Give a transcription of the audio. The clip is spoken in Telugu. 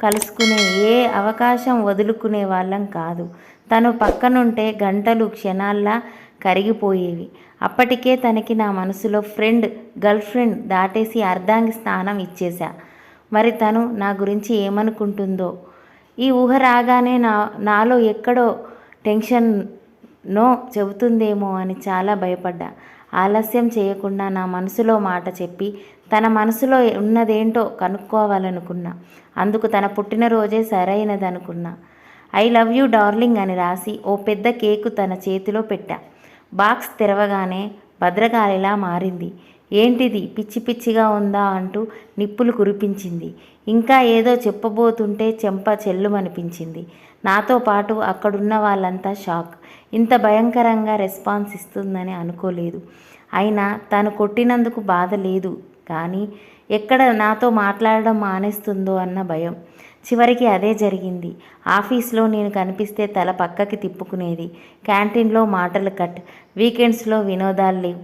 కలుసుకునే ఏ అవకాశం వదులుకునే వాళ్ళం కాదు. తను పక్కనుంటే గంటలు క్షణాల్లా కరిగిపోయేవి. అప్పటికే తనకి నా మనసులో గర్ల్ ఫ్రెండ్ దాటేసి అర్ధాంగి స్థానం ఇచ్చేశా. మరి తను నా గురించి ఏమనుకుంటుందో? ఈ ఊహ రాగానే నాలో ఎక్కడో టెన్షన్నో చెబుతుందేమో అని చాలా భయపడ్డా. ఆలస్యం చేయకుండా నా మనసులో మాట చెప్పి తన మనసులో ఉన్నదేంటో కనుక్కోవాలనుకున్నా. అందుకు తన పుట్టినరోజే సరైనదనుకున్నా. ఐ లవ్ యూ డార్లింగ్ అని రాసి ఓ పెద్ద కేకు తన చేతిలో పెట్టా. బాక్స్ తెరవగానే భద్రకాళిలా మారింది. ఏంటిది పిచ్చి పిచ్చిగా ఉందా అంటూ నిప్పులు కురిపించింది. ఇంకా ఏదో చెప్పబోతుంటే చెంప చెల్లుమనిపించింది. నాతో పాటు అక్కడున్న వాళ్ళంతా షాక్. ఇంత భయంకరంగా రెస్పాన్స్ ఇస్తుందని అనుకోలేదు. అయినా తను కొట్టినందుకు బాధ లేదు కానీ ఎక్కడ నాతో మాట్లాడడం మానేస్తుందో అన్న భయం. చివరికి అదే జరిగింది. ఆఫీస్లో నేను కనిపిస్తే తల పక్కకి తిప్పుకునేది. క్యాంటీన్లో మాటలు కట్, వీకెండ్స్లో వినోదాలు లేవు.